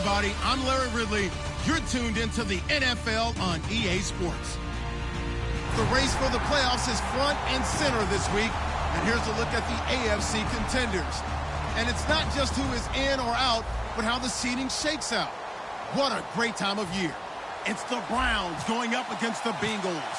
everybody. I'm Larry Ridley. You're tuned into the NFL on EA Sports. The race for the playoffs is front and center this week. And here's a look at the AFC contenders. And it's not just who is in or out, but how the seeding shakes out. What a great time of year. It's the Browns going up against the Bengals.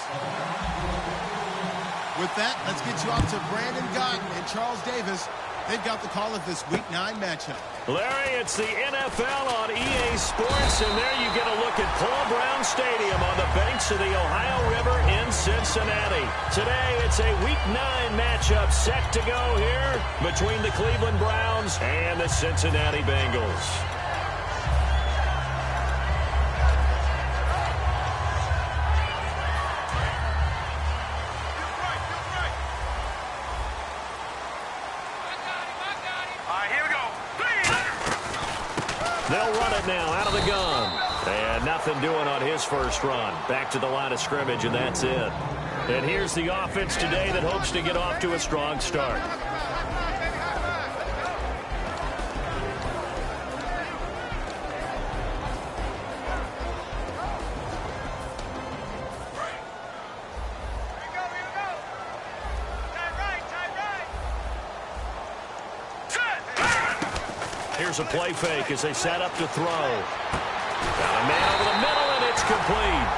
With that, let's get you out to Brandon Gotton and Charles Davis. They've got the call of this Week 9 matchup. Larry, it's the NFL on EA Sports, and there you get a look at Paul Brown Stadium on the banks of the Ohio River in Cincinnati. Today, it's a Week 9 matchup set to go here between the Cleveland Browns and the Cincinnati Bengals. They'll run it now out of the gun. And nothing doing on his first run. Back to the line of scrimmage, and that's it. And here's the offense today that hopes to get off to a strong start. Here's a play fake as they set up to throw. Got a man over the middle, and it's complete.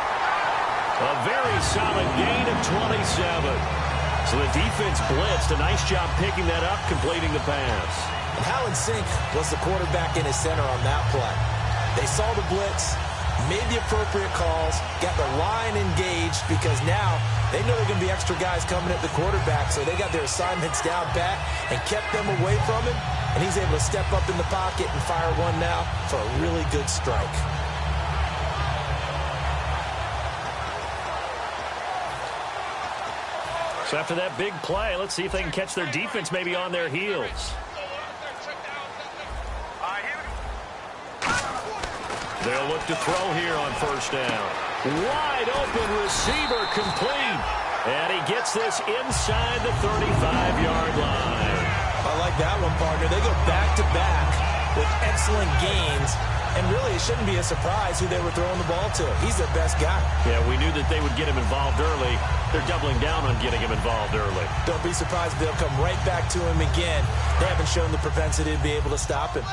A very solid gain of 27. So the defense blitzed. A nice job picking that up, completing the pass. And how in sync was the quarterback in his center on that play? They saw the blitz, made the appropriate calls, got the line engaged because now they know they're going to be extra guys coming at the quarterback, so they got their assignments down pat and kept them away from him. And he's able to step up in the pocket and fire one now for a really good strike. So after that big play, let's see if they can catch their defense maybe on their heels. They'll look to throw here on first down. Wide open receiver complete. And he gets this inside the 35-yard line. I like that one, partner. They go back-to-back with excellent gains. And really, it shouldn't be a surprise who they were throwing the ball to. He's their best guy. Yeah, we knew that they would get him involved early. They're doubling down on getting him involved early. Don't be surprised if they'll come right back to him again. They haven't shown the propensity to be able to stop him.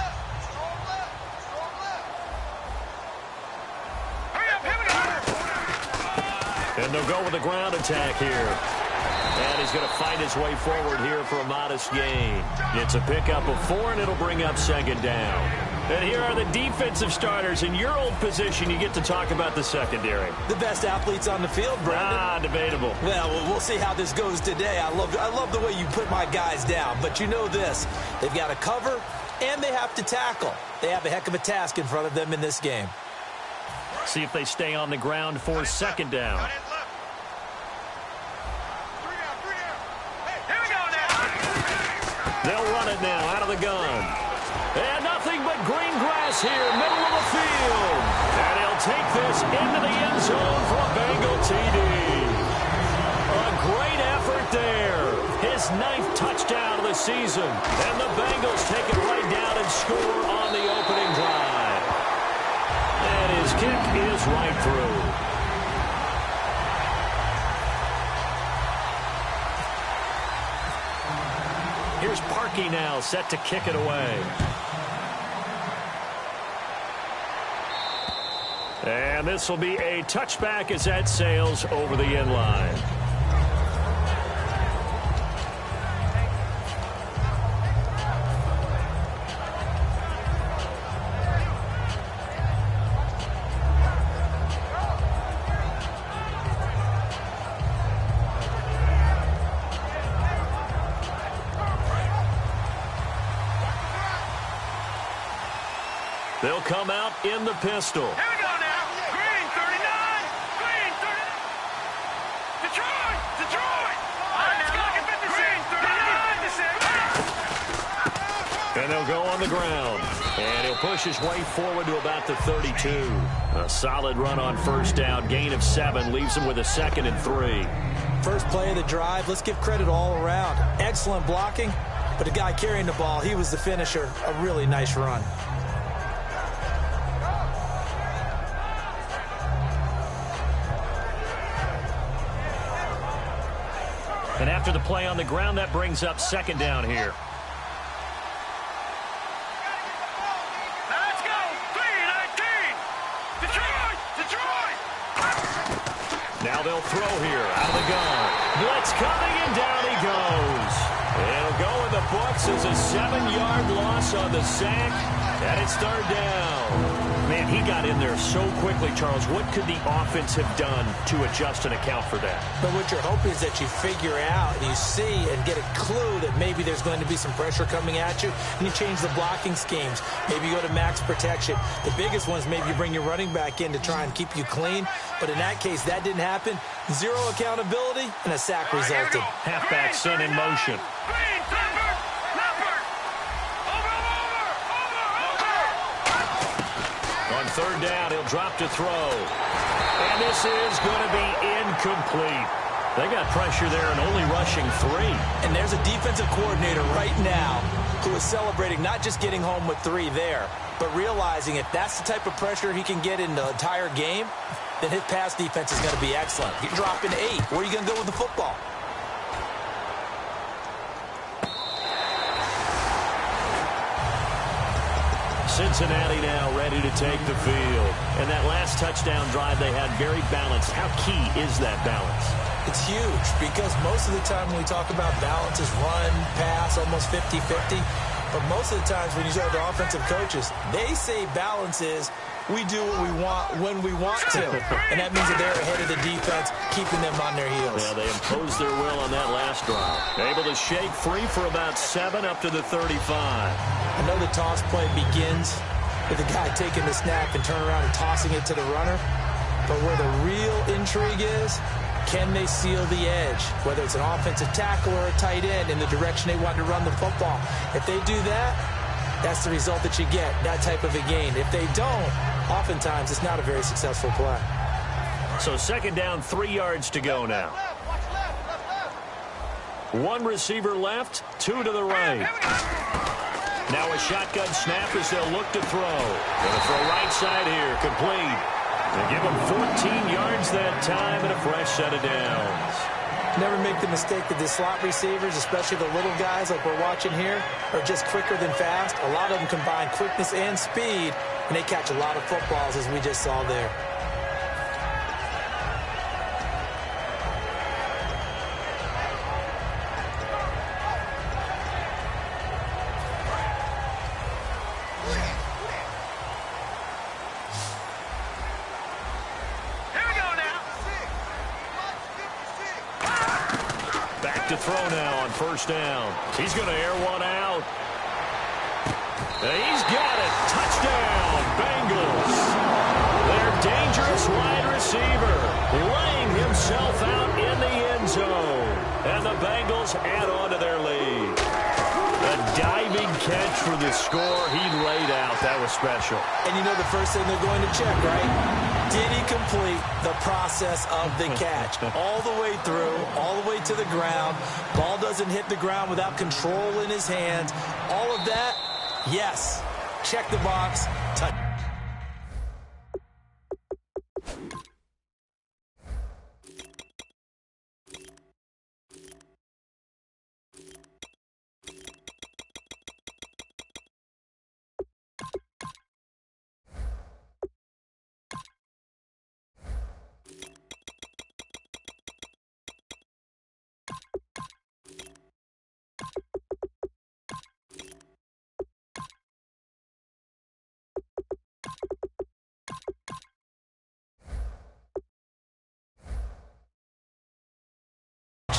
And they'll go with a ground attack here. And he's going to find his way forward here for a modest gain. It's a pickup of 4, and it'll bring up second down. And here are the defensive starters. In your old position, you get to talk about the secondary. The best athletes on the field, Brandon. Debatable. Well, we'll see how this goes today. I love the way you put my guys down. But you know this. They've got to cover, and they have to tackle. They have a heck of a task in front of them in this game. See if they stay on the ground for second down. They'll run it now out of the gun. And nothing but green grass here, middle of the field. And he'll take this into the end zone for a Bengal TD. A great effort there. His 9th touchdown of the season. And the Bengals take it right down and score on the opening drive. And his kick is right through. Here's Parkey now, set to kick it away. And this will be a touchback as that sails over the end line. They'll come out in the pistol. Here we go now. Green 39. Green 39. Detroit. Detroit. Green 39. And they'll go on the ground. And he'll push his way forward to about the 32. A solid run on first down. Gain of 7 leaves him with a 2nd and 3. First play of the drive. Let's give credit all around. Excellent blocking. But the guy carrying the ball, he was the finisher. A really nice run. And after the play on the ground, that brings up second down here. Let's go. 3-19. Detroit. Detroit. Now they'll throw here out of the gun. Blitz coming, and down he goes. It'll go in the books as a 7-yard loss on the sack, and it's third down. Man, he got in there so quickly, Charles. What could the offense have done to adjust and account for that? But what you're hoping is that you figure out, you see, and get a clue that maybe there's going to be some pressure coming at you, and you change the blocking schemes. Maybe you go to max protection. The biggest one is maybe you bring your running back in to try and keep you clean. But in that case, that didn't happen. Zero accountability, and a sack resulted. Halfback sent in motion. Green, Leopard. Leopard. Over. On third down, he'll drop to throw. And this is going to be incomplete. They got pressure there and only rushing 3. And there's a defensive coordinator right now who is celebrating not just getting home with 3 there, but realizing if that's the type of pressure he can get in the entire game, then his pass defense is going to be excellent. You're dropping 8. Where are you going to go with the football? Cincinnati now ready to take the field. And that last touchdown drive they had very balanced. How key is that balance? It's huge because most of the time when we talk about balance is run, pass, almost 50-50. But most of the times when you talk to offensive coaches, they say balance is we do what we want when we want to. And that means that they're ahead of the defense, keeping them on their heels. Yeah, they imposed their will on that last drive. Able to shake free for about 7 up to the 35. I know the toss play begins with the guy taking the snap and turning around and tossing it to the runner. But where the real intrigue is, can they seal the edge, whether it's an offensive tackle or a tight end, in the direction they want to run the football? If they do that, that's the result that you get, that type of a gain. If they don't, oftentimes it's not a very successful play. So second down, 3 yards to go now. 1 receiver left, 2 to the right. Now a shotgun snap as they'll look to throw. Going to throw right side here, complete. They give him 14 yards that time and a fresh set of downs. Never make the mistake that the slot receivers, especially the little guys like we're watching here, are just quicker than fast. A lot of them combine quickness and speed, and they catch a lot of footballs, as we just saw there. To throw now on first down. He's going to air one out. He's got it. Touchdown, Bengals. Their dangerous wide receiver laying himself out in the end zone. And the Bengals add on to their lead. A diving catch for the score. He laid out. That was special. And you know the first thing they're going to check, right? Did he complete the process of the catch? All the way through, all the way to the ground. Ball doesn't hit the ground without control in his hands. All of that, yes. Check the box. Touch.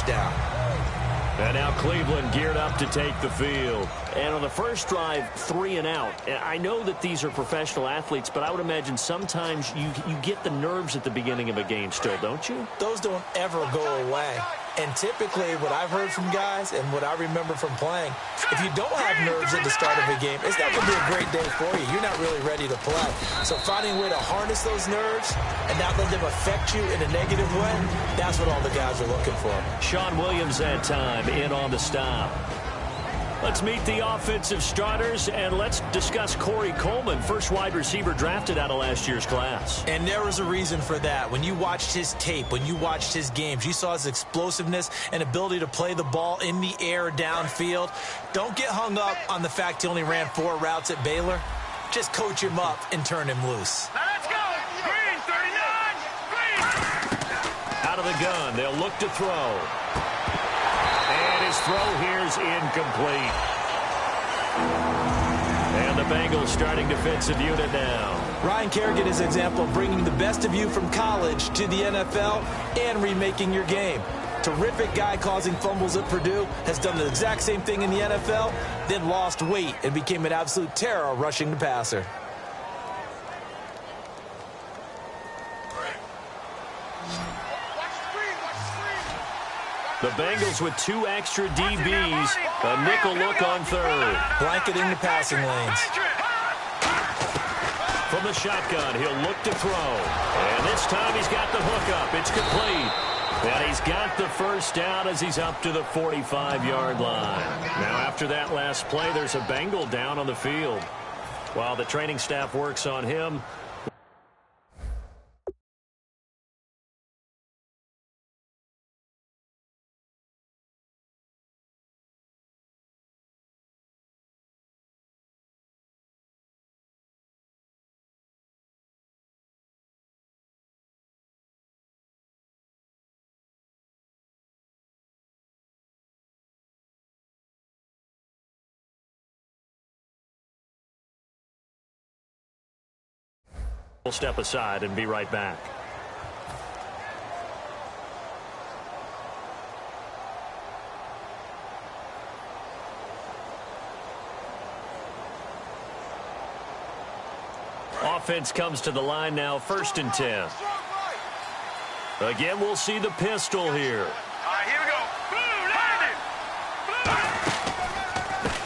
Down. And now Cleveland geared up to take the field. And on the first drive, 3 and out. I know that these are professional athletes, but I would imagine sometimes you get the nerves at the beginning of a game still, don't you? Those don't ever go away. And typically what I've heard from guys and what I remember from playing, if you don't have nerves at the start of a game, it's not going to be a great day for you. You're not really ready to play. So finding a way to harness those nerves and not let them affect you in a negative way, that's what all the guys are looking for. Sean Williams that time in on the stop. Let's meet the offensive starters, and let's discuss Corey Coleman, first wide receiver drafted out of last year's class. And there was a reason for that. When you watched his tape, when you watched his games, you saw his explosiveness and ability to play the ball in the air downfield. Don't get hung up on the fact he only ran 4 routes at Baylor. Just coach him up and turn him loose. Now let's go. Green, 39. Green. Out of the gun, they'll look to throw. And his throw here's incomplete. And the Bengals starting defensive unit now. Ryan Kerrigan is an example of bringing the best of you from college to the NFL and remaking your game. Terrific guy causing fumbles at Purdue, has done the exact same thing in the NFL, then lost weight and became an absolute terror rushing the passer. The Bengals with 2 extra DBs, a nickel look on third. Blanketing the passing lanes. From the shotgun, he'll look to throw. And this time he's got the hook up. It's complete. And he's got the first down as he's up to the 45-yard line. Now after that last play, there's a Bengal down on the field. While the training staff works on him, we'll step aside and be right back. Offense comes to the line now, 1st and 10. Again, we'll see the pistol here. All right, here we go. Blue, landed.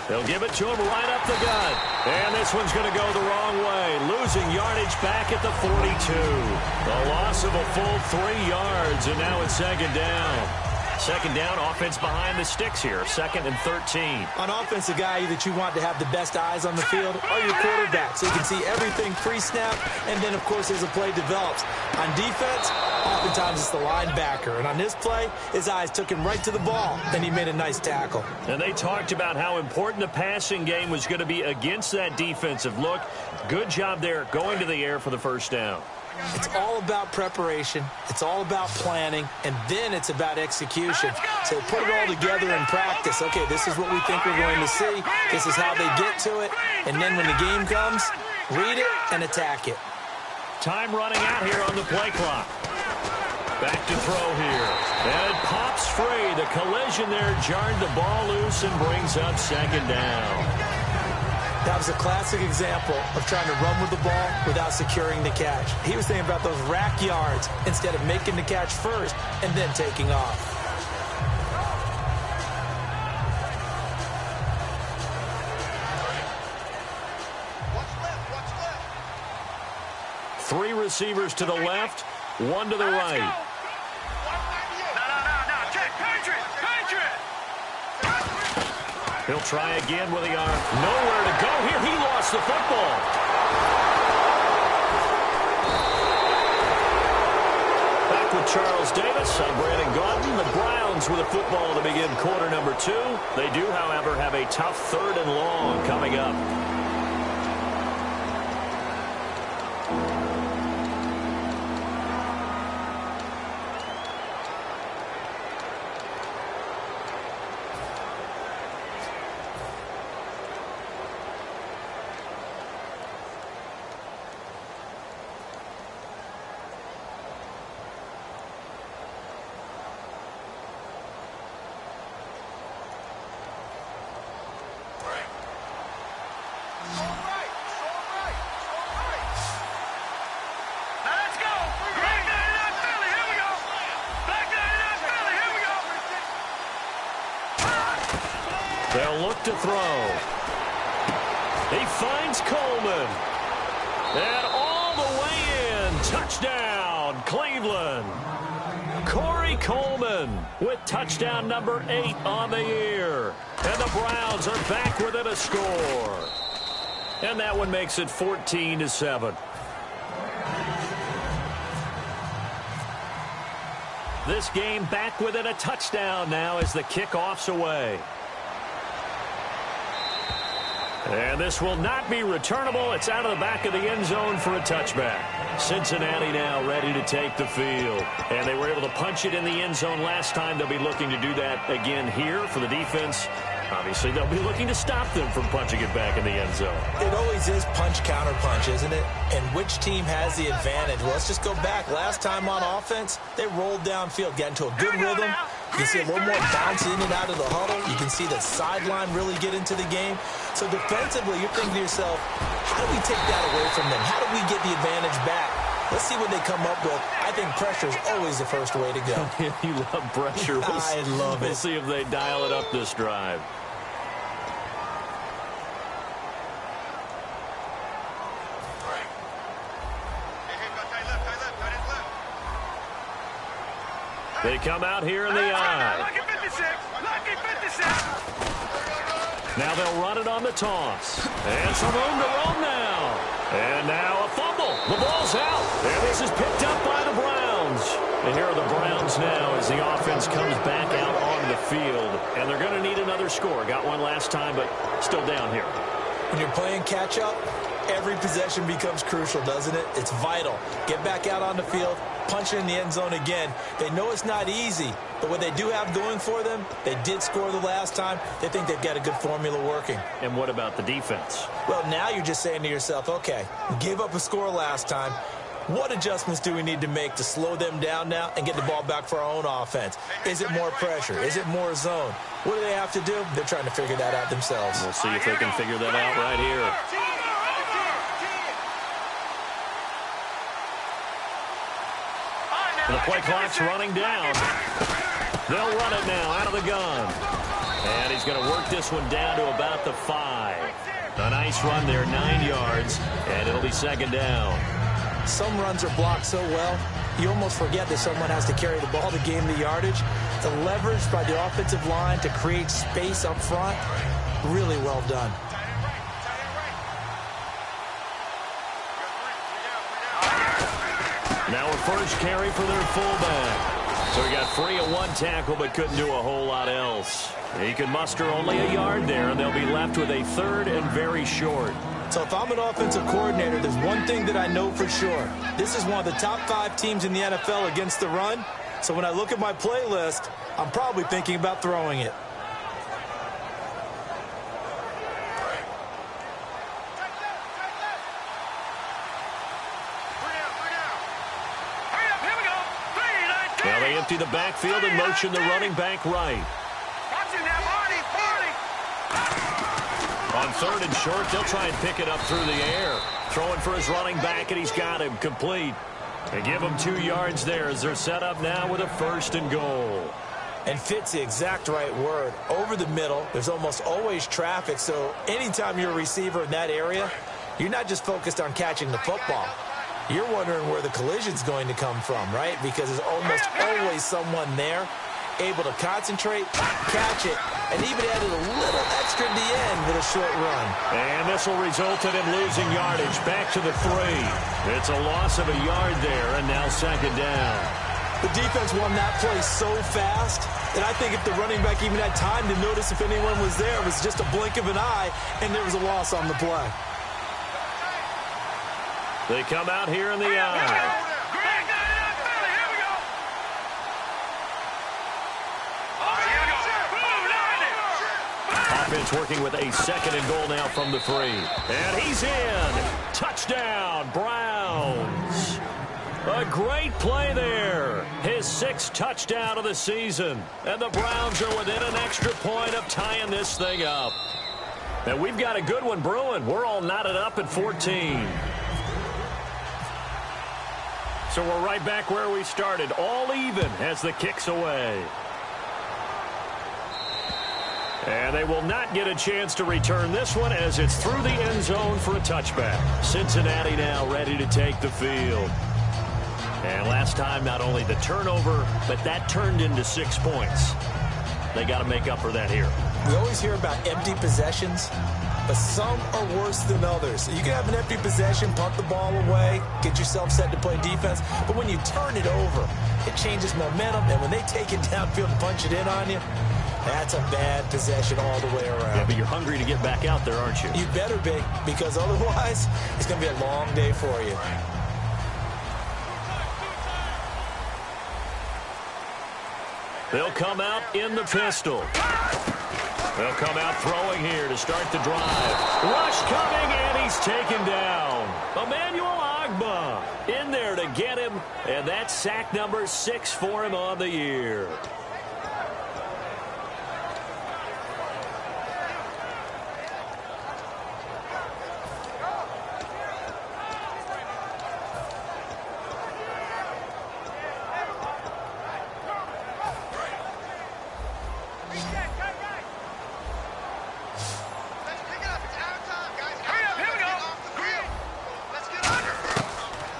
They'll give it to him right up the gut. And this one's going to go the wrong way. Losing yardage back at the 42. A loss of a full 3 yards, and now it's 2nd down. 2nd down, offense behind the sticks here. 2nd and 13. On offense, a guy that you want to have the best eyes on the field are your quarterback, so you can see everything pre-snap, and then, of course, as the play develops. On defense, oftentimes it's the linebacker, and on this play, his eyes took him right to the ball, and he made a nice tackle. And they talked about how important the passing game was going to be against that defensive look. Good job there going to the air for the first down. It's all about preparation. It's all about planning, and then it's about execution. So put it all together in practice. Okay, this is what we think we're going to see. This is how they get to it. And then when the game comes, read it and attack it. Time running out here on the play clock. Back to throw here. And it pops free. The collision there jarred the ball loose and brings up 2nd down. That was a classic example of trying to run with the ball without securing the catch. He was thinking about those rack yards instead of making the catch first and then taking off. What's left? 3 receivers to the left, 1 to the right. No. Check. Patriot. He'll try again with the arm. Nowhere to go here. He lost the football. Back with Charles Davis. I'm Brandon Gaudin. The Browns with a football to begin quarter number 2. They do, however, have a tough 3rd and long coming up. They'll look to throw. He finds Coleman. And all the way in. Touchdown, Cleveland. Corey Coleman with touchdown number 8 on the year. And the Browns are back within a score. And that one makes it 14-7. This game back within a touchdown now as the kickoff's away. And this will not be returnable. It's out of the back of the end zone for a touchback. Cincinnati now ready to take the field. And they were able to punch it in the end zone last time. They'll be looking to do that again here for the defense. Obviously, they'll be looking to stop them from punching it back in the end zone. It always is punch, counter punch, isn't it? And which team has the advantage? Well, let's just go back. Last time on offense, they rolled downfield, got into a good rhythm. You can see a little more bounce in and out of the huddle. You can see the sideline really get into the game. So defensively, you're thinking to yourself, how do we take that away from them? How do we get the advantage back? Let's see what they come up with. I think pressure is always the first way to go. You love pressure. I love it. We'll see if they dial it up this drive. They come out here in the eye. Lucky 56. Lucky 56. Now they'll run it on the toss. And some room to roam now. And now a fumble. The ball's out. And this is picked up by the Browns. And here are the Browns now as the offense comes back out onto the field. And they're going to need another score. Got one last time, but still down here. When you're playing catch-up, every possession becomes crucial, doesn't it? It's vital. Get back out on the field, punch it in the end zone again. They know it's not easy, but what they do have going for them, they did score the last time. They think they've got a good formula working. And what about the defense? Well, now you're just saying to yourself, okay, we gave up a score last time. What adjustments do we need to make to slow them down now and get the ball back for our own offense? Is it more pressure? Is it more zone? What do they have to do? They're trying to figure that out themselves. We'll see if they can figure that out right here. The play clock's running down. They'll run it now out of the gun. And he's going to work this one down to about the 5. A nice run there, 9 yards, and it'll be second down. Some runs are blocked so well, you almost forget that someone has to carry the ball to gain the yardage. The leverage by the offensive line to create space up front, really well done. Now a first carry for their fullback. So he got free of one tackle but couldn't do a whole lot else. He could muster only a yard there, and they'll be left with a third and very short. So if I'm an offensive coordinator, there's one thing that I know for sure. This is one of the top 5 teams in the NFL against the run. So when I look at my playlist, I'm probably thinking about throwing it. Now they empty the backfield and motion the running back right. On third and short, they'll try and pick it up through the air. Throwing for his running back, and he's got him complete. They give him 2 yards there as they're set up now with a first and goal. And fit's the exact right word. Over the middle, there's almost always traffic, so anytime you're a receiver in that area, you're not just focused on catching the football. You're wondering where the collision's going to come from, right? Because there's almost always someone there able to concentrate, catch it, and even added a little extra at the end with a short run. And this will result in him losing yardage back to the 3. It's a loss of a yard there, and now second down. The defense won that play so fast that I think if the running back even had time to notice if anyone was there, it was just a blink of an eye, and there was a loss on the play. They come out here in the eye. Offense working with a second and goal now from the 3. And he's in. Touchdown, Browns. A great play there. His 6th touchdown of the season. And the Browns are within an extra point of tying this thing up. And we've got a good one brewing. We're all knotted up at 14. So we're right back where we started. All even as the kick's away. And they will not get a chance to return this one as it's through the end zone for a touchback. Cincinnati now ready to take the field. And last time, not only the turnover, but that turned into 6 points. They got to make up for that here. We always hear about empty possessions, but some are worse than others. You can have an empty possession, punt the ball away, get yourself set to play defense, but when you turn it over, it changes momentum, and when they take it downfield and punch it in on you, that's a bad possession all the way around. Yeah, but you're hungry to get back out there, aren't you? You better be, because otherwise, it's going to be a long day for you. They'll come out in the pistol. They'll come out throwing here to start the drive. Rush coming, and he's taken down. Emmanuel Agba in there to get him, and that's sack number 6 for him on the year.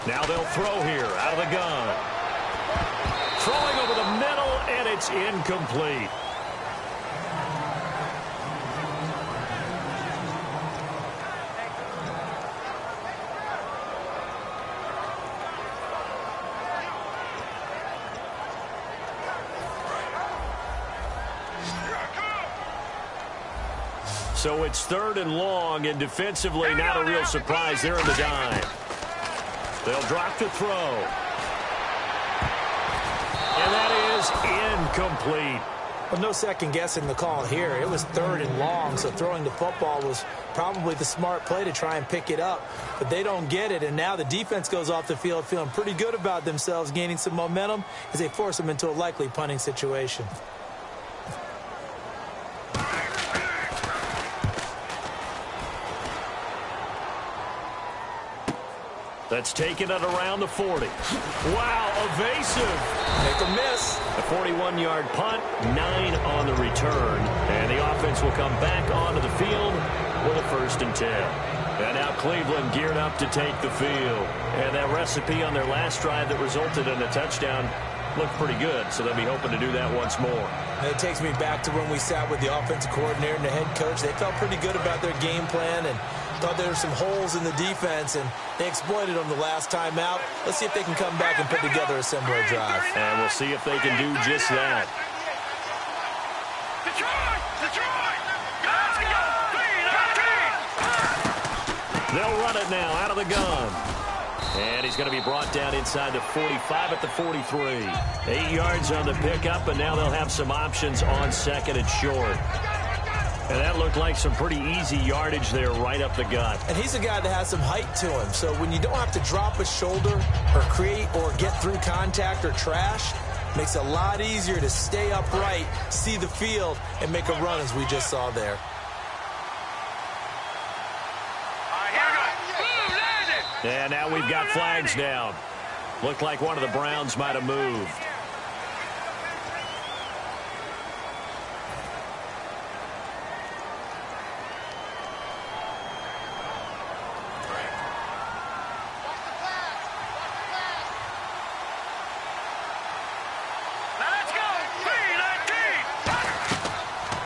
Now they'll throw here out of the gun. Throwing over the middle, and it's incomplete. So it's 3rd and long, and defensively not a real surprise. They're in the dime. They'll drop to throw. And that is incomplete. Well, no second guessing the call here. It was 3rd and long, so throwing the football was probably the smart play to try and pick it up. But they don't get it, and now the defense goes off the field feeling pretty good about themselves, gaining some momentum as they force them into a likely punting situation. That's taken it around the 40. Wow, evasive. Make a miss. A 41-yard punt, 9 on the return. And the offense will come back onto the field with a 1st and 10. And now Cleveland geared up to take the field. And that recipe on their last drive that resulted in a touchdown looked pretty good, so they'll be hoping to do that once more. And it takes me back to when we sat with the offensive coordinator and the head coach. They felt pretty good about their game plan and thought there were some holes in the defense, and they exploited them the last time out. Let's see if they can come back and put together a similar drive. And we'll see if they can do just that. They'll run it now out of the gun. And he's going to be brought down inside the 45 at the 43. 8 yards on the pickup, and now they'll have some options on 2nd and short. And that looked like some pretty easy yardage there right up the gut. And he's a guy that has some height to him. So when you don't have to drop a shoulder or create or get through contact or trash, makes it a lot easier to stay upright, see the field, and make a run as we just saw there. And now we've got flags down. Looked like one of the Browns might have moved.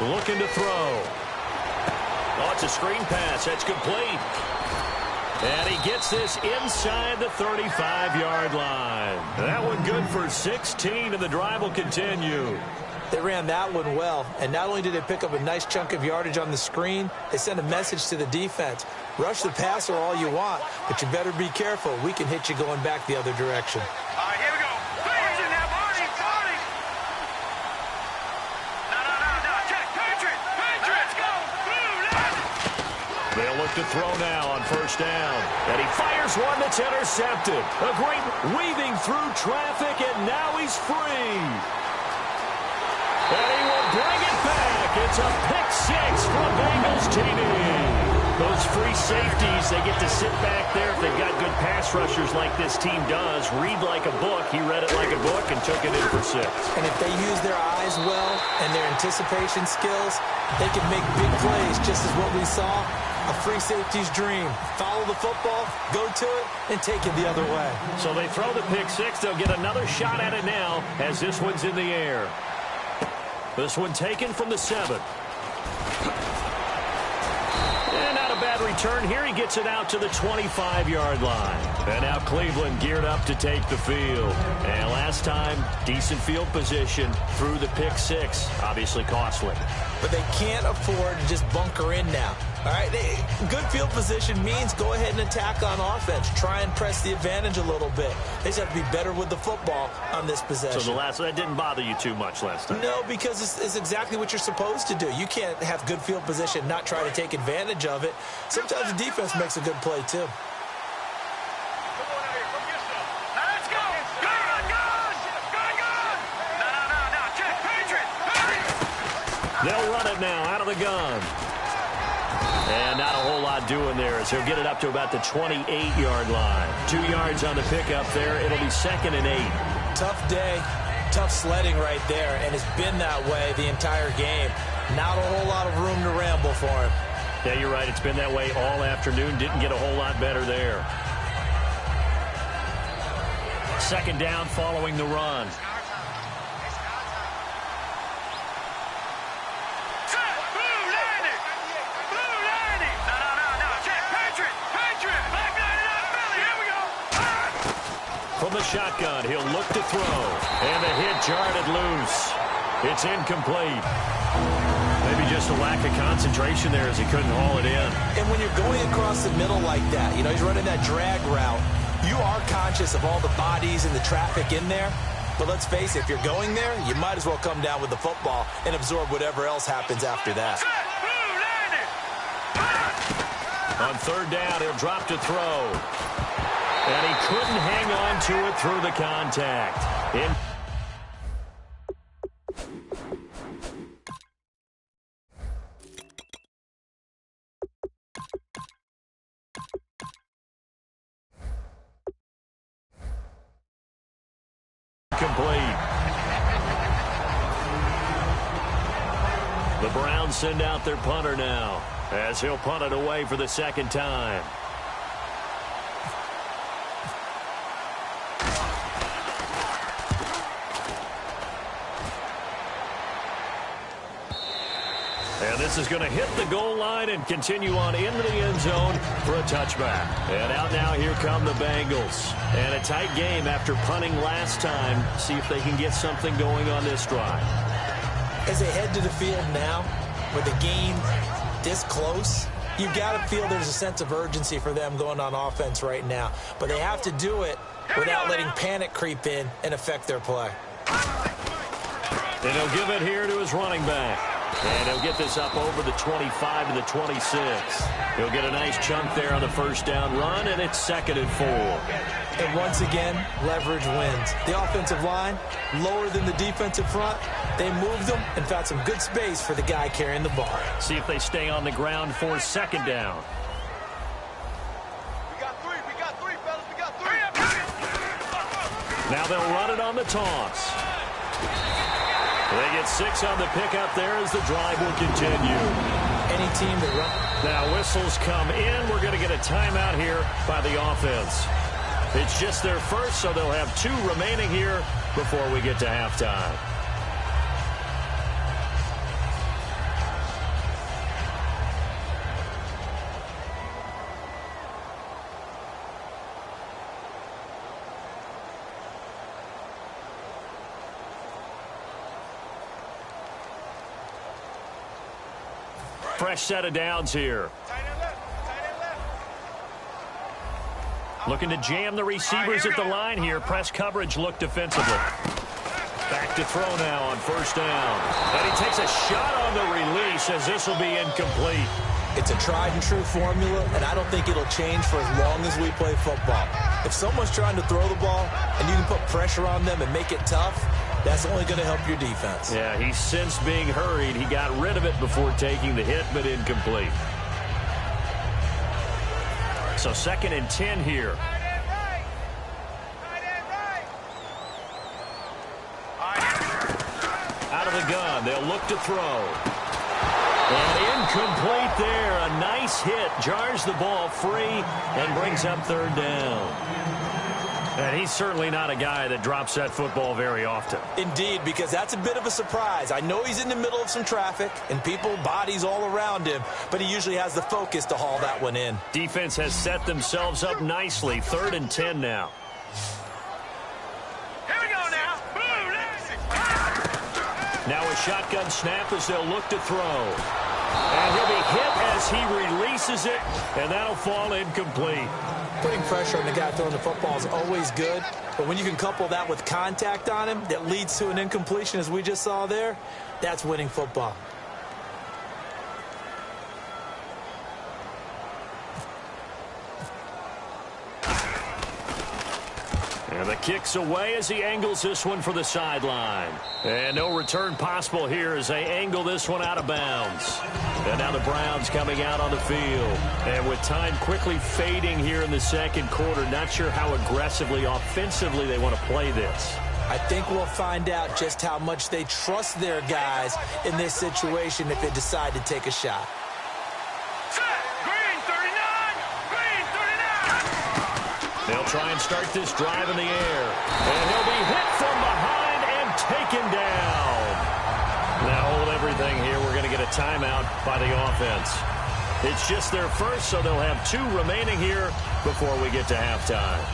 Looking to throw. Oh, it's a screen pass. That's complete. And he gets this inside the 35-yard line. That one good for 16, and the drive will continue. They ran that one well, and not only did they pick up a nice chunk of yardage on the screen, they sent a message to the defense. Rush the passer all you want, but you better be careful. We can hit you going back the other direction. All right, here we go. They'll look to throw now on 1st down. And he fires one that's intercepted. A great weaving through traffic, and now he's free. And he will bring it back. It's a pick 6 for Bengals TD. Those free safeties, they get to sit back there if they've got good pass rushers like this team does. Read like a book. He read it like a book and took it in for 6. And if they use their eyes well and their anticipation skills, they can make big plays, just as what we saw. A free safety's dream. Follow the football, go to it, and take it the other way. So they throw the pick 6. They'll get another shot at it now as this one's in the air. This one taken from the 7. And not a bad return here. He gets it out to the 25-yard line. And now Cleveland geared up to take the field. And last time, decent field position through the pick 6. Obviously costly. But they can't afford to just bunker in now. All right, good field position means go ahead and attack on offense. Try and press the advantage a little bit. They just have to be better with the football on this possession. So that didn't bother you too much last time? No, because it's exactly what you're supposed to do. You can't have good field position, not try to take advantage of it. Sometimes the defense makes a good play, too. They'll run it now out of the gun. And not a whole lot doing there as he'll get it up to about the 28-yard line. 2 yards on the pickup there. It'll be 2nd and 8. Tough day, tough sledding right there, and it's been that way the entire game. Not a whole lot of room to ramble for him. Yeah, you're right. It's been that way all afternoon. Didn't get a whole lot better there. 2nd down following the run. From the shotgun, he'll look to throw. And the hit jarred it loose. It's incomplete. Maybe just a lack of concentration there as he couldn't haul it in. And when you're going across the middle like that, you know, he's running that drag route, you are conscious of all the bodies and the traffic in there. But let's face it, if you're going there, you might as well come down with the football and absorb whatever else happens after that. On 3rd down, he'll drop to throw. And he couldn't hang on to it through the contact. Complete. The Browns send out their punter now as he'll punt it away for the 2nd time. And this is going to hit the goal line and continue on into the end zone for a touchback. And out now, here come the Bengals. And a tight game after punting last time. See if they can get something going on this drive. As they head to the field now, with the game this close, you've got to feel there's a sense of urgency for them going on offense right now. But they have to do it without letting panic creep in and affect their play. And he'll give it here to his running back. And he'll get this up over the 25 to the 26. He'll get a nice chunk there on the 1st down run, and it's 2nd and 4. And once again, leverage wins. The offensive line, lower than the defensive front. They moved them and found some good space for the guy carrying the ball. See if they stay on the ground for 2nd down. We got three, fellas. We got 3. Now they'll run it on the toss. They get 6 on the pickup there as the drive will continue. Any team that runs. Now whistles come in. We're going to get a timeout here by the offense. It's just their first, so they'll have 2 remaining here before we get to halftime. Fresh set of downs here. Looking to jam the receivers at the line here. Press coverage look defensively. Back to throw now on 1st down. And he takes a shot on the release as this will be incomplete. It's a tried and true formula, and I don't think it'll change for as long as we play football. If someone's trying to throw the ball and you can put pressure on them and make it tough, that's only going to help your defense. Yeah, he's since being hurried. He got rid of it before taking the hit, but incomplete. So 2nd and 10 here. Out of the gun, they'll look to throw. And incomplete there. A nice hit. Jars the ball free and brings up 3rd down. And he's certainly not a guy that drops that football very often. Indeed, because that's a bit of a surprise. I know he's in the middle of some traffic and people, bodies all around him, but he usually has the focus to haul that one in. Defense has set themselves up nicely. 3rd and 10 now. Now a shotgun snap as they'll look to throw. And he'll be hit as he releases it, and that'll fall incomplete. Putting pressure on the guy throwing the football is always good, but when you can couple that with contact on him that leads to an incompletion, as we just saw there, that's winning football. And the kick's away as he angles this one for the sideline. And no return possible here as they angle this one out of bounds. And now the Browns coming out on the field. And with time quickly fading here in the 2nd quarter, not sure how aggressively, offensively they want to play this. I think we'll find out just how much they trust their guys in this situation if they decide to take a shot. They'll try and start this drive in the air. And he'll be hit from behind and taken down. Now hold everything here. We're going to get a timeout by the offense. It's just their first, so they'll have 2 remaining here before we get to halftime.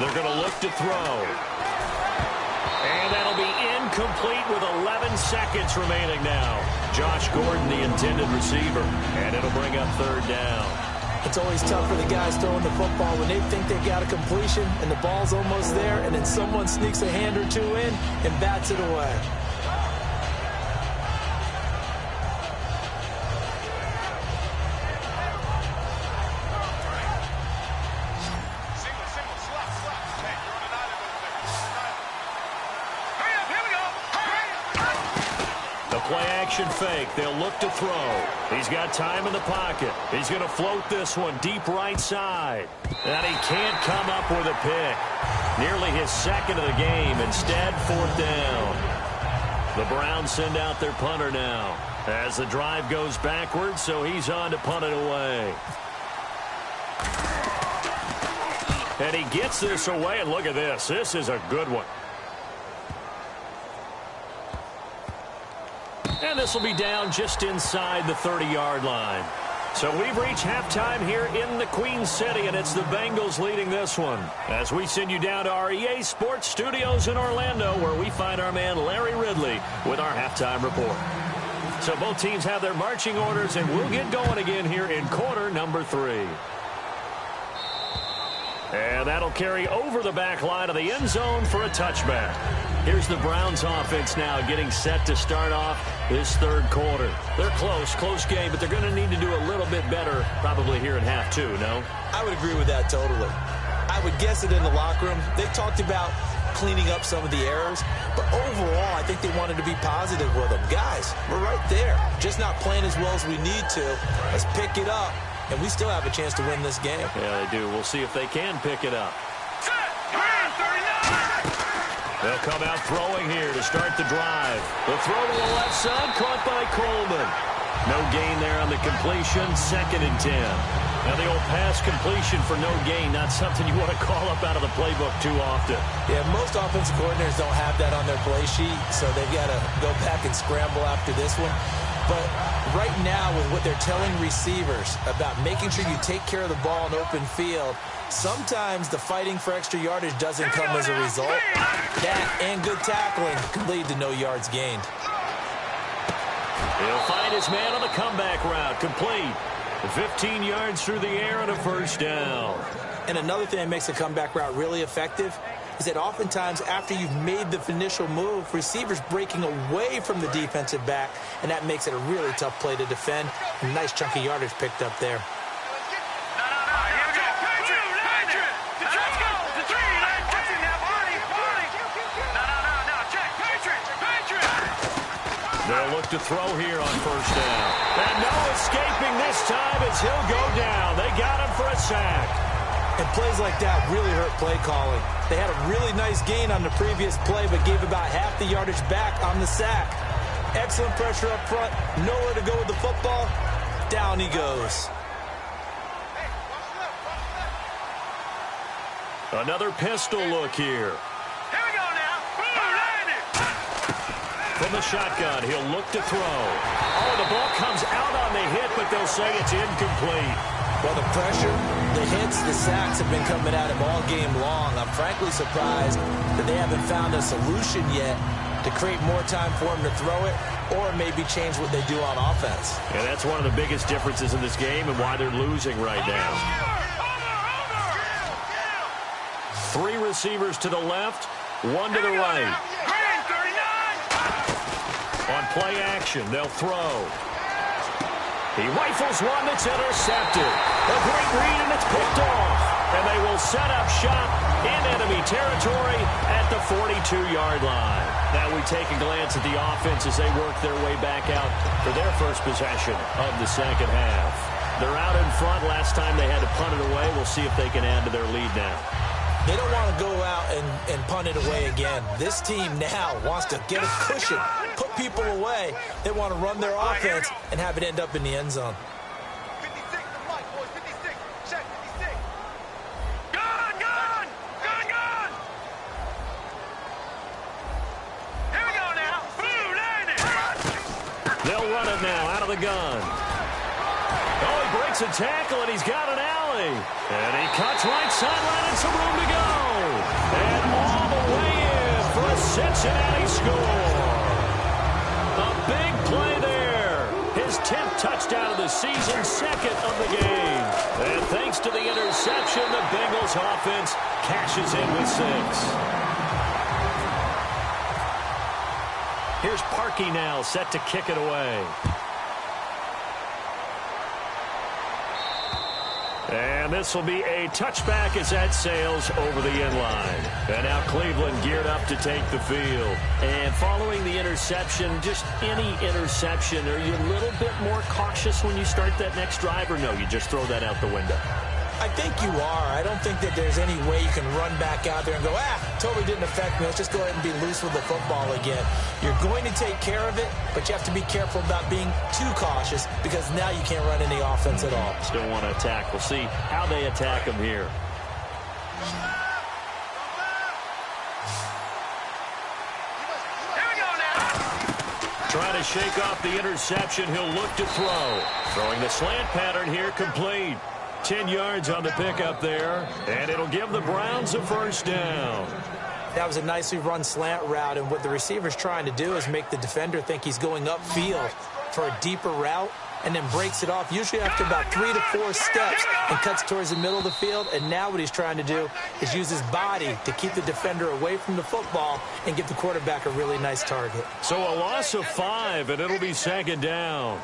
They're going to look to throw. And that'll be incomplete with 11 seconds remaining now. Josh Gordon, the intended receiver. And it'll bring up 3rd down. It's always tough for the guys throwing the football when they think they got a completion and the ball's almost there, and then someone sneaks a hand or 2 in and bats it away. Play-action fake. They'll look to throw. He's got time in the pocket. He's going to float this one deep right side. And he can't come up with a pick. Nearly his 2nd of the game. Instead, 4th down. The Browns send out their punter now as the drive goes backwards, so he's on to punt it away. And he gets this away, and look at this. This is a good one. And this will be down just inside the 30-yard line. So we've reached halftime here in the Queen City, and it's the Bengals leading this one. As we send you down to our EA Sports Studios in Orlando, where we find our man Larry Ridley with our halftime report. So both teams have their marching orders, and we'll get going again here in quarter number 3. And that'll carry over the back line of the end zone for a touchback. Here's the Browns offense now getting set to start off this 3rd quarter. They're close game, but they're going to need to do a little bit better probably here in half 2, no? I would agree with that totally. I would guess it in the locker room. They talked about cleaning up some of the errors, but overall I think they wanted to be positive with them. Guys, we're right there. Just not playing as well as we need to. Let's pick it up, and we still have a chance to win this game. Yeah, they do. We'll see if they can pick it up. They'll come out throwing here to start the drive. The throw to the left side, caught by Coleman. No gain there on the completion, 2nd and 10. Now the old pass completion for no gain, not something you want to call up out of the playbook too often. Yeah, most offensive coordinators don't have that on their play sheet, so they've got to go back and scramble after this one. But right now, with what they're telling receivers about making sure you take care of the ball in open field, sometimes the fighting for extra yardage doesn't come as a result. That and good tackling can lead to no yards gained. He'll find his man on the comeback route, complete. 15 yards through the air and a first down. And another thing that makes a comeback route really effective is that oftentimes after you've made the initial move, receivers breaking away from the defensive back, and that makes it a really tough play to defend. A nice chunky yardage picked up there. They'll look to throw here on first down. And no escaping this time as he'll go down. They got him for a sack. And plays like that really hurt play calling. They had a really nice gain on the previous play, but gave about half the yardage back on the sack. Excellent pressure up front. Nowhere to go with the football. Down he goes. Another pistol look here. From the shotgun, he'll look to throw. Oh, the ball comes out on the hit, but they'll say it's incomplete. Well, the pressure, the hits, the sacks have been coming at him all game long. I'm frankly surprised that they haven't found a solution yet to create more time for him to throw it or maybe change what they do on offense. And that's one of the biggest differences in this game and why they're losing right now. 3 receivers to the left, 1 to the right. On play action, they'll throw. He rifles one that's intercepted. A great read, and it's picked off. And they will set up shop in enemy territory at the 42-yard line. Now we take a glance at the offense as they work their way back out for their first possession of the second half. They're out in front. Last time they had to punt it away. We'll see if they can add to their lead now. They don't want to go out and punt it away again. This team now wants to get a cushion, put people away. They want to run their offense and have it end up in the end zone. 56, the flight, boys. 56. Check, 56. Gun! Here we go now. Boom, landing. They'll run it now out of the gun. Oh, he breaks a tackle, and he's got an alley. And he cuts right sideline and some room to go. And all the way in for a Cincinnati score. A big play there. His 10th touchdown of the season, 2nd of the game. And thanks to the interception, the Bengals offense cashes in with 6. Here's Parkey now, set to kick it away. And this will be a touchback as that sails over the end line. And now Cleveland geared up to take the field. And following the interception, just any interception, are you a little bit more cautious when you start that next drive, or no, you just throw that out the window? I think you are. I don't think that there's any way you can run back out there and go, totally didn't affect me. Let's just go ahead and be loose with the football again. You're going to take care of it, but you have to be careful about being too cautious because now you can't run any offense at all. Still want to attack. We'll see how they attack him here. Trying to shake off the interception. He'll look to throw. Throwing the slant pattern here, complete. 10 yards on the pickup there, and it'll give the Browns a first down. That was a nicely run slant route, and what the receiver's trying to do is make the defender think he's going upfield for a deeper route, and then breaks it off, usually after about 3 to 4 steps, and cuts towards the middle of the field. And now what he's trying to do is use his body to keep the defender away from the football and give the quarterback a really nice target. So a loss of 5, and it'll be 2nd down.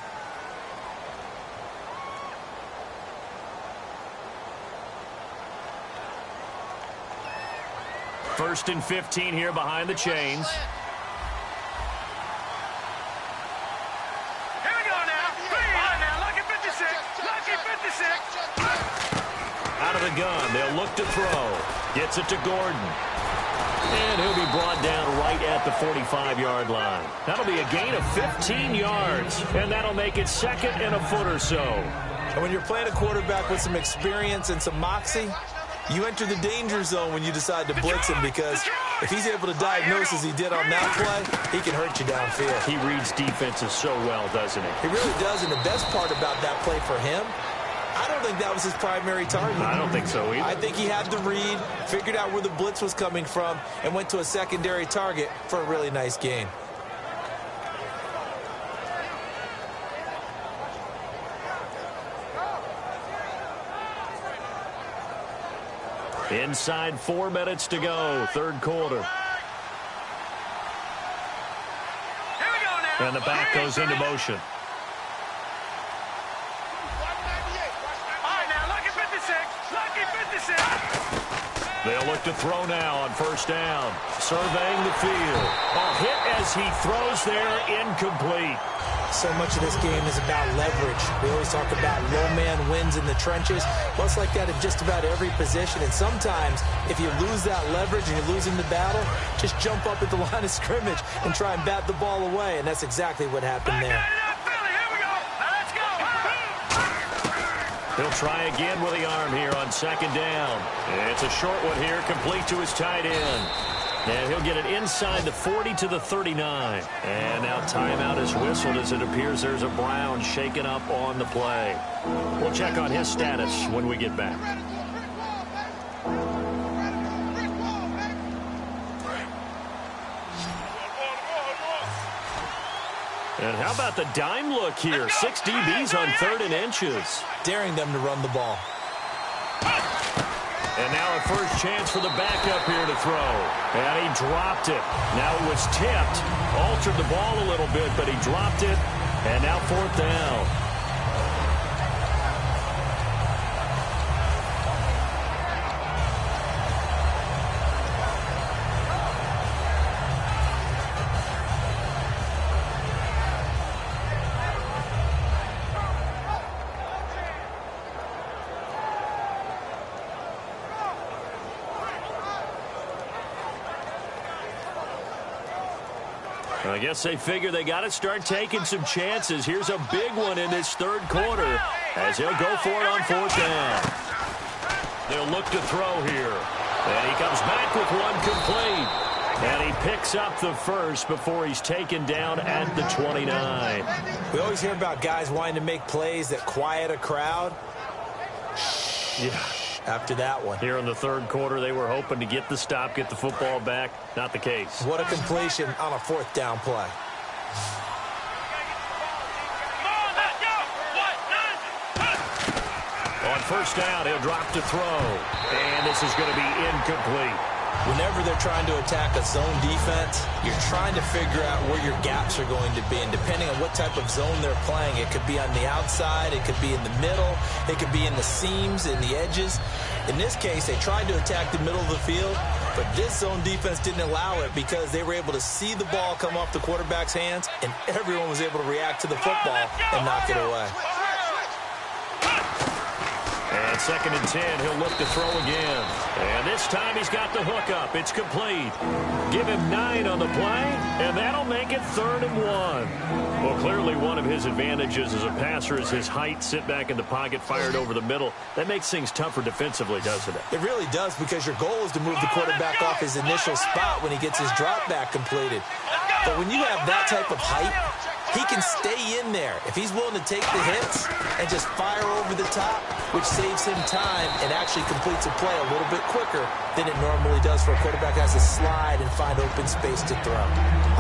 First and 15 here behind the chains. Here we go now. Lucky 56. Lucky 56. Out of the gun, they'll look to throw. Gets it to Gordon. And he'll be brought down right at the 45-yard line. That'll be a gain of 15 yards, and that'll make it 2nd and a foot or so. And when you're playing a quarterback with some experience and some moxie, you enter the danger zone when you decide to blitz him, because if he's able to diagnose as he did on that play, he can hurt you downfield. He reads defenses so well, doesn't he? He really does, and the best part about that play for him, I don't think that was his primary target. I don't think so either. I think he had the read, figured out where the blitz was coming from, and went to a secondary target for a really nice gain. Inside 4 minutes to go, third quarter. Here we go now. And the back goes into motion. All right, now, lucky 56. Lucky 56. They'll look to throw now on first down. Surveying the field. A hit as he throws there, incomplete. So much of this game is about leverage. We always talk about low man wins in the trenches. Well, it's like that in just about every position. And sometimes, if you lose that leverage and you're losing the battle, just jump up at the line of scrimmage and try and bat the ball away. And that's exactly what happened there. Here we go. Now let's go. He'll try again with the arm here on second down. It's a short one here, complete to his tight end. And he'll get it inside the 40 to the 39. And now timeout is whistled as it appears there's a Brown shaken up on the play. We'll check on his status when we get back. And how about the dime look here? 6 DBs on 3rd and inches. Daring them to run the ball. And now a first chance for the backup here to throw. And he dropped it. Now it was tipped. Altered the ball a little bit, but he dropped it. And now 4th down. I guess they figure they got to start taking some chances. Here's a big one in this third quarter as he'll go for it on 4th down. They'll look to throw here. And he comes back with one complete. And he picks up the first before he's taken down at the 29. We always hear about guys wanting to make plays that quiet a crowd. Yeah. After that one. Here in the third quarter, they were hoping to get the stop, get the football back. Not the case. What a completion on a 4th down play. On first down, he'll drop to throw. And this is going to be incomplete. Whenever they're trying to attack a zone defense, you're trying to figure out where your gaps are going to be. And depending on what type of zone they're playing, it could be on the outside, it could be in the middle, it could be in the seams, in the edges. In this case, they tried to attack the middle of the field, but this zone defense didn't allow it because they were able to see the ball come off the quarterback's hands, and everyone was able to react to the football and knock it away. And 2nd and 10, he'll look to throw again. And this time he's got the hook up. It's complete. Give him 9 on the play, and that'll make it 3rd and 1. Well, clearly one of his advantages as a passer is his height. Sit back in the pocket, fired over the middle. That makes things tougher defensively, doesn't it? It really does, because your goal is to move the quarterback off his initial spot when he gets his drop back completed. But when you have that type of height, he can stay in there if he's willing to take the hits and just fire over the top, which saves him time and actually completes a play a little bit quicker than it normally does for a quarterback who has to slide and find open space to throw.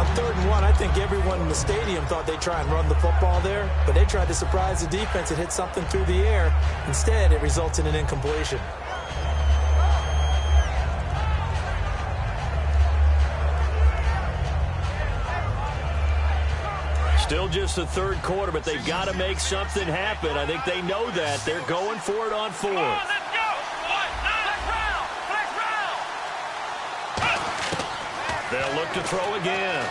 On 3rd and 1, I think everyone in the stadium thought they'd try and run the football there, but they tried to surprise the defense and hit something through the air. Instead, it results in an incompletion. Still just the third quarter, but they've got to make something happen. I think they know that. They're going for it on 4th. They'll look to throw again.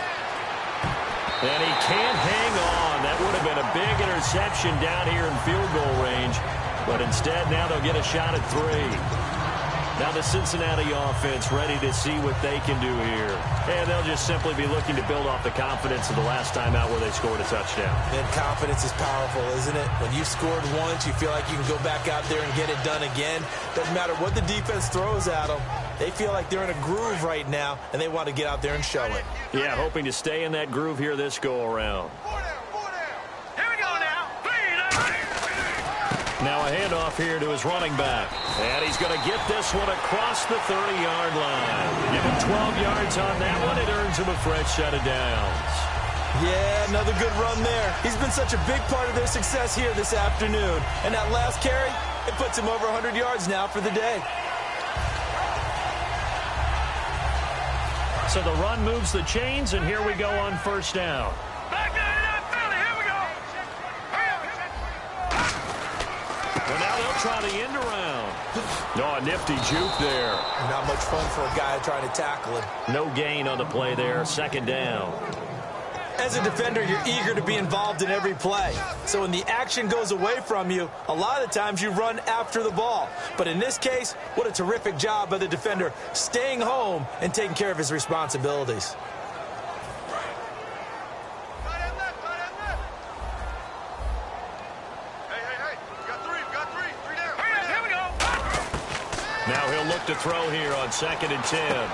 And he can't hang on. That would have been a big interception down here in field goal range. But instead, now they'll get a shot at 3. Now the Cincinnati offense ready to see what they can do here. And they'll just simply be looking to build off the confidence of the last time out where they scored a touchdown. And confidence is powerful, isn't it? When you've scored once, you feel like you can go back out there and get it done again. Doesn't matter what the defense throws at them. They feel like they're in a groove right now, and they want to get out there and show it. Yeah, hoping to stay in that groove here this go-around. Now a handoff here to his running back. And he's going to get this one across the 30-yard line. Give him 12 yards on that one. It earns him a fresh set of downs. Yeah, another good run there. He's been such a big part of their success here this afternoon. And that last carry, it puts him over 100 yards now for the day. So the run moves the chains, and here we go on first down. Back 99 Philly, here we go. And now they'll try the end around. Oh, a nifty juke there. Not much fun for a guy trying to tackle him. No gain on the play there, second down. As a defender, you're eager to be involved in every play. So when the action goes away from you, a lot of times you run after the ball. But in this case, what a terrific job by the defender staying home and taking care of his responsibilities. Now he'll look to throw here on 2nd and 10.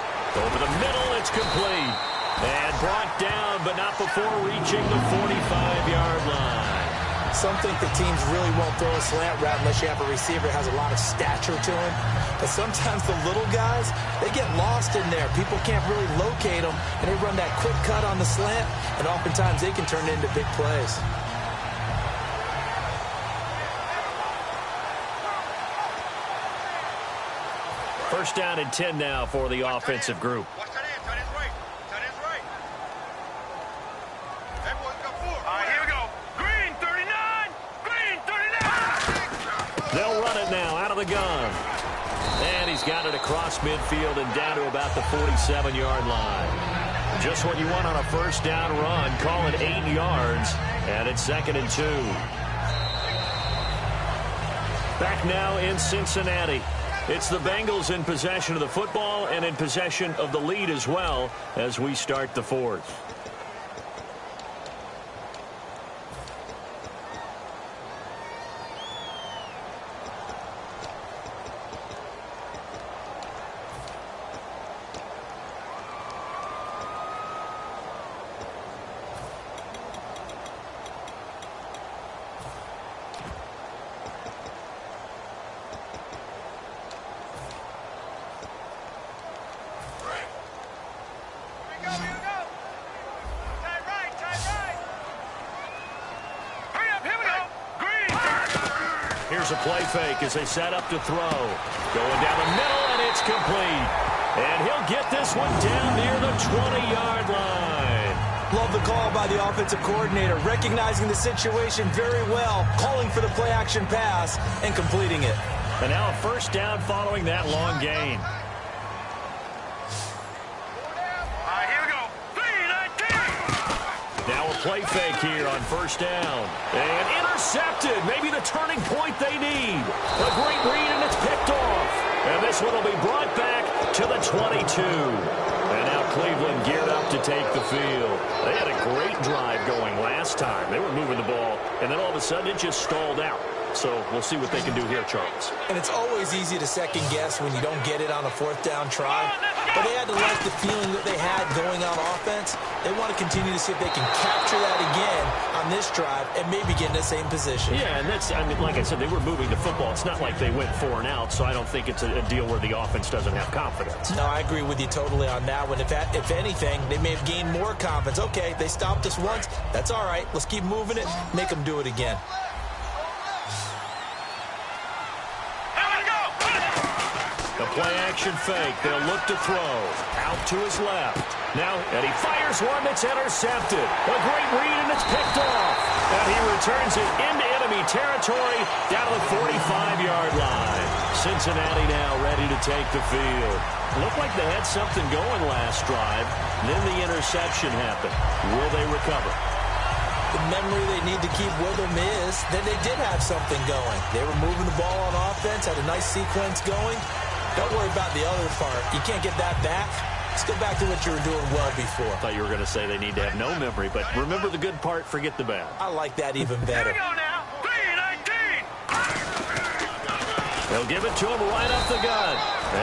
Over the middle, it's complete. And brought down, but not before reaching the 45-yard line. Some think that teams really won't throw a slant route unless you have a receiver that has a lot of stature to him. But sometimes the little guys, they get lost in there. People can't really locate them, and they run that quick cut on the slant, and oftentimes they can turn it into big plays. First down and 10 now for the offensive group. Watch that end, tight end's right. Tight end's right. Everyone's got 4. All right, here we go. Green, 39. Green, 39. They'll run it now out of the gun. And he's got it across midfield and down to about the 47-yard line. Just what you want on a first down run. Call it 8 yards. And it's 2nd and 2. Back now in Cincinnati. It's the Bengals in possession of the football and in possession of the lead as well as we start the fourth. Here's a play fake as they set up to throw. Going down the middle, and it's complete. And he'll get this one down near the 20-yard line. Love the call by the offensive coordinator, recognizing the situation very well, calling for the play-action pass, and completing it. And now a first down following that long gain. Now a play fake here on first down. And intercepted. Maybe the turning point they need. A great read, and it's picked off. And this one will be brought back to the 22. And now Cleveland geared up to take the field. They had a great drive going last time. They were moving the ball, and then all of a sudden it just stalled out. So we'll see what they can do here, Charles. And it's always easy to second guess when you don't get it on a fourth down try. But they had to like the feeling that they had going on offense. They want to continue to see if they can capture that again on this drive and maybe get in the same position. Yeah, and that's, I mean, like I said, they were moving the football. It's not like they went 4 and out, so I don't think it's a deal where the offense doesn't have confidence. No, I agree with you totally on that one. If anything, they may have gained more confidence. Okay, they stopped us once. That's all right. Let's keep moving it. Make them do it again. The play-action fake. They'll look to throw. Out to his left. Now, and he fires one that's intercepted. A great read, and it's picked off. And he returns it into enemy territory down to the 45-yard line. Cincinnati now ready to take the field. Looked like they had something going last drive. Then the interception happened. Will they recover? The memory they need to keep with them is that they did have something going. They were moving the ball on offense, had a nice sequence going. Don't worry about the other part. You can't get that back. Let's go back to what you were doing well before. I thought you were going to say they need to have no memory, but remember the good part, forget the bad. I like that even better. Here we go now. 3-19. They'll give it to him right off the gun.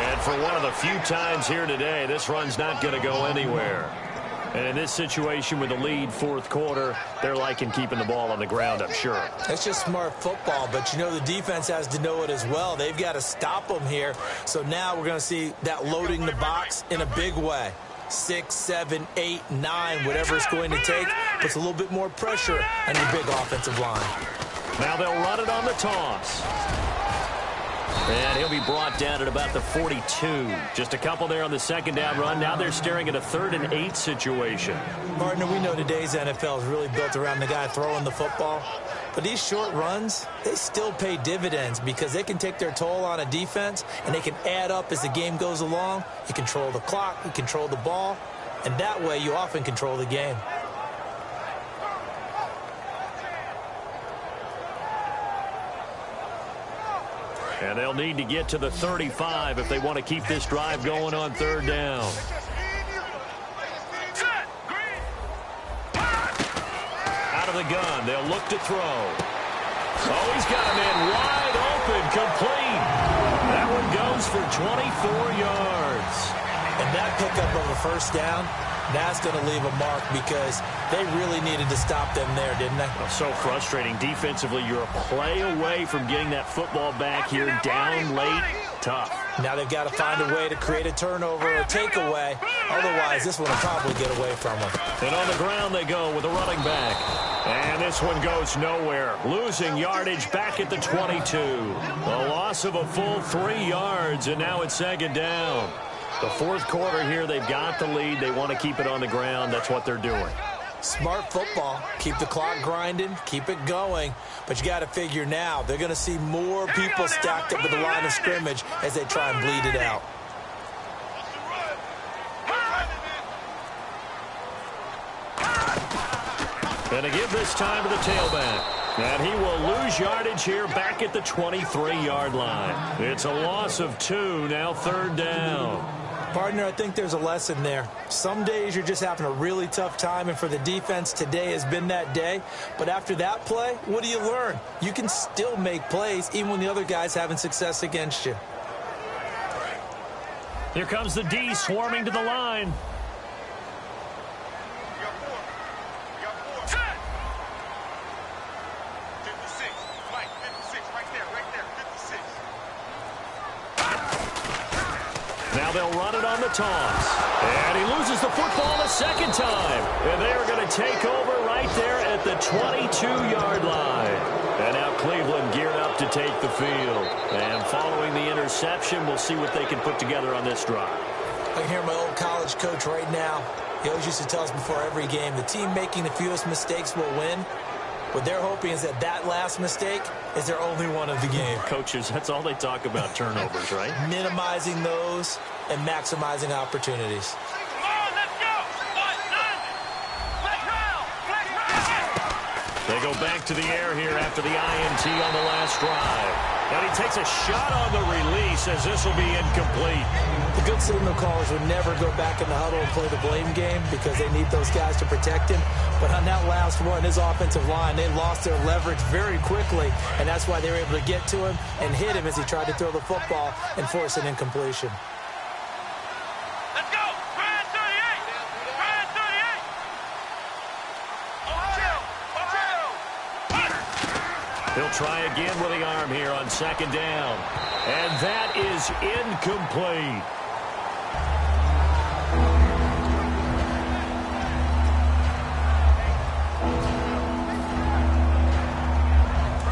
And for one of the few times here today, this run's not going to go anywhere. And in this situation with the lead fourth quarter, they're liking keeping the ball on the ground, I'm sure. That's just smart football, but you know the defense has to know it as well. They've got to stop them here. So now we're going to see that loading the box in a big way. 6, 7, 8, 9, whatever it's going to take, puts a little bit more pressure on your big offensive line. Now they'll run it on the toss. And he'll be brought down at about the 42. Just a couple there on the second down run. Now they're staring at a 3rd and 8 situation. Partner, we know today's NFL is really built around the guy throwing the football. But these short runs, they still pay dividends because they can take their toll on a defense and they can add up as the game goes along. You control the clock, you control the ball, and that way you often control the game. And they'll need to get to the 35 if they want to keep this drive going on 3rd down. Out of the gun, they'll look to throw. Oh, he's got a man wide open, complete. That one goes for 24 yards. And that pickup of a first down, that's going to leave a mark because they really needed to stop them there, didn't they? Well, so frustrating. Defensively, you're a play away from getting that football back here down late. Tough. Now they've got to find a way to create a turnover or takeaway. Otherwise, this one will probably get away from them. And on the ground they go with a running back. And this one goes nowhere. Losing yardage back at the 22. A loss of a full 3 yards, and now it's 2nd down. The 4th quarter here, they've got the lead. They want to keep it on the ground. That's what they're doing. Smart football. Keep the clock grinding. Keep it going. But you got to figure now, they're going to see more people stacked up at the line of scrimmage as they try and bleed it out. And to give this time to the tailback. And he will lose yardage here back at the 23-yard line. It's a loss of 2, now 3rd down. Partner, I think there's a lesson there. Some days you're just having a really tough time, and for the defense, today has been that day. But after that play, what do you learn? You can still make plays even when the other guy's having success against you. Here comes the D swarming to the line. Now they'll run it on the toss. And he loses the football the 2nd time. And they are going to take over right there at the 22-yard line. And now Cleveland geared up to take the field. And following the interception, we'll see what they can put together on this drive. I can hear my old college coach right now. He always used to tell us before every game, the team making the fewest mistakes will win. What they're hoping is that last mistake is their only one of the game. Coaches, that's all they talk about, turnovers, right? Minimizing those and maximizing opportunities. Come on, let's go. They go back to the air here after the INT on the last drive. And he takes a shot on the release as this will be incomplete. The good signal callers would never go back in the huddle and play the blame game because they need those guys to protect him. But on that last one, his offensive line, they lost their leverage very quickly, and that's why they were able to get to him and hit him as he tried to throw the football and force an incompletion. Let's go. Brad 38. Brad 38. He'll try again with the arm here on 2nd down. And that is incomplete.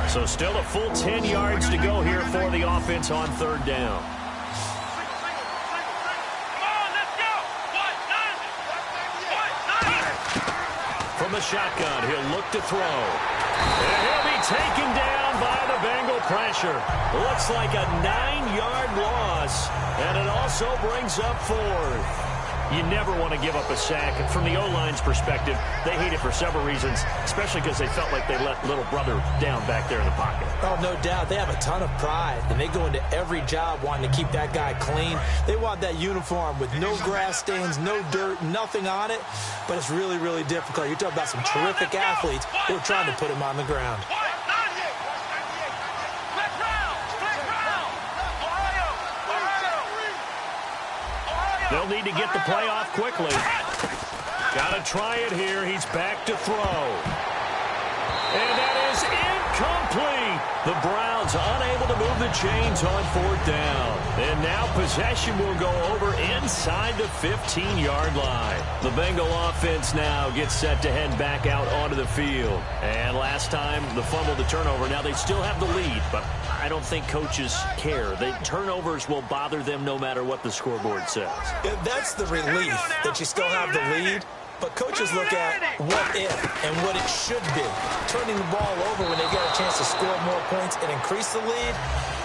So still a full 10 yards to go here for the offense on 3rd down. From the shotgun, he'll look to throw. And he'll be taken down by the Bengal pressure. Looks like a 9-yard loss, and it also brings up 4th. You never want to give up a sack. And from the O-line's perspective, they hate it for several reasons, especially because they felt like they let little brother down back there in the pocket. Oh, no doubt. They have a ton of pride, and they go into every job wanting to keep that guy clean. They want that uniform with no grass stains, no dirt, nothing on it. But it's really, really difficult. You're talking about some terrific athletes who are trying to put him on the ground. They'll need to get the play off quickly. Got to try it here. He's back to throw. And that is incomplete. The Browns unable to move the chains on 4th down. And now possession will go over inside the 15-yard line. The Bengal offense now gets set to head back out onto the field. And last time, the fumble, the turnover. Now they still have the lead, but I don't think coaches care. The turnovers will bother them no matter what the scoreboard says. Yeah, that's the relief that you still have the lead. But coaches look at what if and what it should be. Turning the ball over when they get a chance to score more points and increase the lead,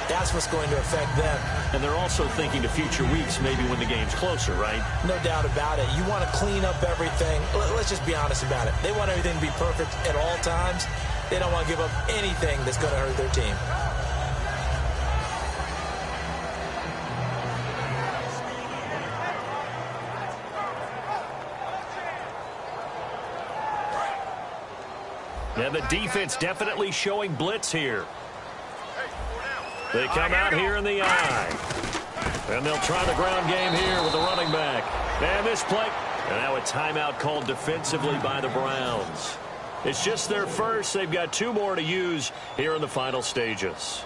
that's what's going to affect them. And they're also thinking to future weeks, maybe when the game's closer, right? No doubt about it. You want to clean up everything. Let's just be honest about it. They want everything to be perfect at all times. They don't want to give up anything that's going to hurt their team. And the defense definitely showing blitz here. They come out here in the eye. And they'll try the ground game here with the running back. And this play. And now a timeout called defensively by the Browns. It's just their first. They've got 2 more to use here in the final stages.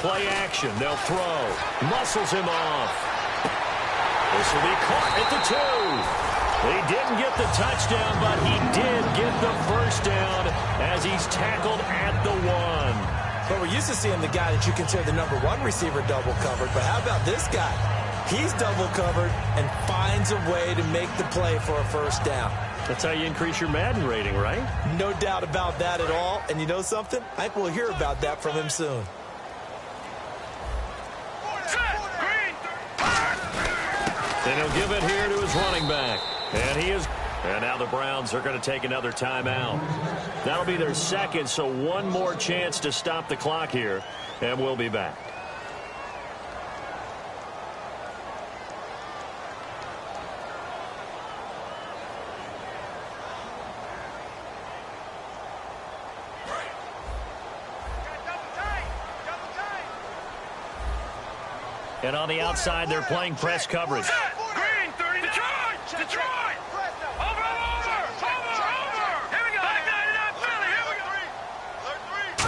Play action. They'll throw. Muscles him off. This will be caught at the 2. He didn't get the touchdown, but he did get the first down as he's tackled at the 1. But we're used to seeing the guy that you consider the number 1 receiver double covered. But how about this guy? He's double covered and finds a way to make the play for a first down. That's how you increase your Madden rating, right? No doubt about that at all. And you know something? I think we'll hear about that from him soon. And he'll give it here to his running back. And he is. And now the Browns are going to take another timeout. That'll be their second, so 1 more chance to stop the clock here. And we'll be back. And on the outside, they're playing press coverage. Green, 30. Detroit. Over. Here we go. Back 99, Philly. Here we go.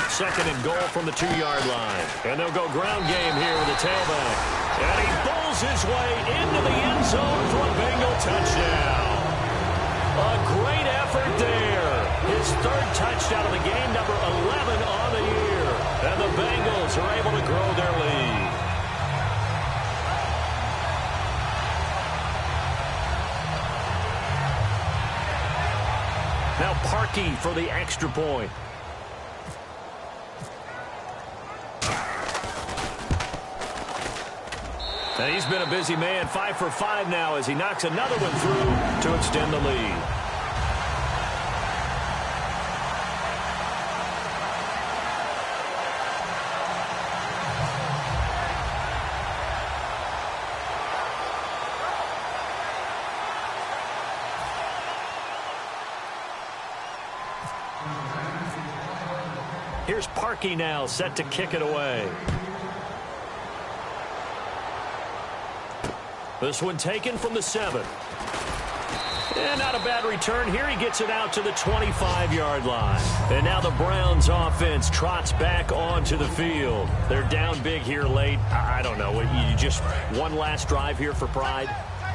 2nd and goal from the 2-yard line. And they'll go ground game here with a tailback. And he bowls his way into the end zone for a Bengal touchdown. A great effort there. His 3rd touchdown of the game, number 11 on the year. And the Bengals are able to grow their lead. Now Parkey for the extra point. And he's been a busy man, 5 for 5 now as he knocks another one through to extend the lead. Here's Parkey now, set to kick it away. This one taken from the 7. And not a bad return here. He gets it out to the 25-yard line. And now the Browns offense trots back onto the field. They're down big here late. I don't know. You just one last drive here for pride?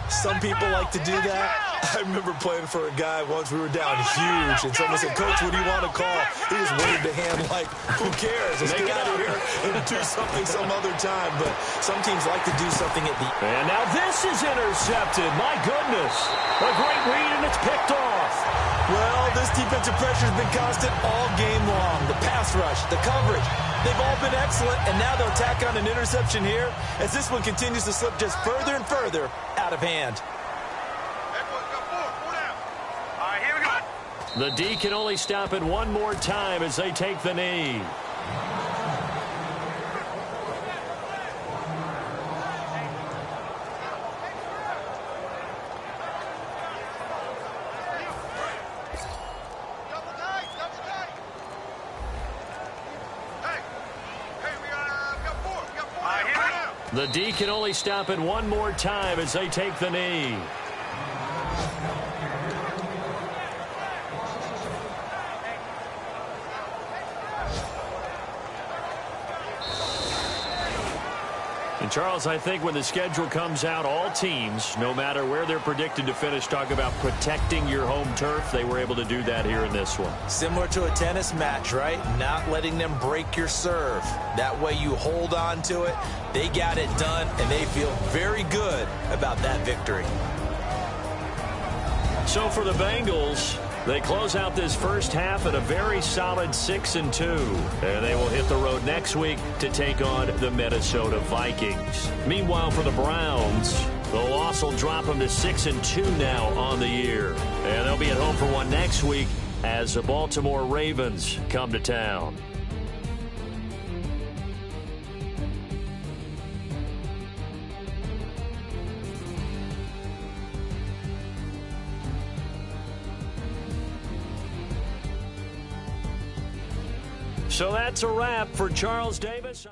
Some people like to do that. I remember playing for a guy once. We were down huge, and someone said, "Coach, what do you want to call?" He just waved a hand like, "Who cares? Let's get out of here and do something some other time." But some teams like to do something at the end. And now this is intercepted. My goodness. A great read, and it's picked off. Well, this defensive pressure has been constant all game long. The pass rush, the coverage, they've all been excellent, and now they'll tack on an interception here as this one continues to slip just further and further out of hand. The D can only stop it 1 more time as they take the knee. The D can only stop it one more time as they take the knee. And Charles, I think when the schedule comes out, all teams, no matter where they're predicted to finish, talk about protecting your home turf. They were able to do that here in this one. Similar to a tennis match, right? Not letting them break your serve. That way you hold on to it. They got it done, and they feel very good about that victory. So for the Bengals, they close out this first half at a very solid 6-2. And they will hit the road next week to take on the Minnesota Vikings. Meanwhile, for the Browns, the loss will drop them to 6-2 now on the year. And they'll be at home for one next week as the Baltimore Ravens come to town. So that's a wrap for Charles Davis.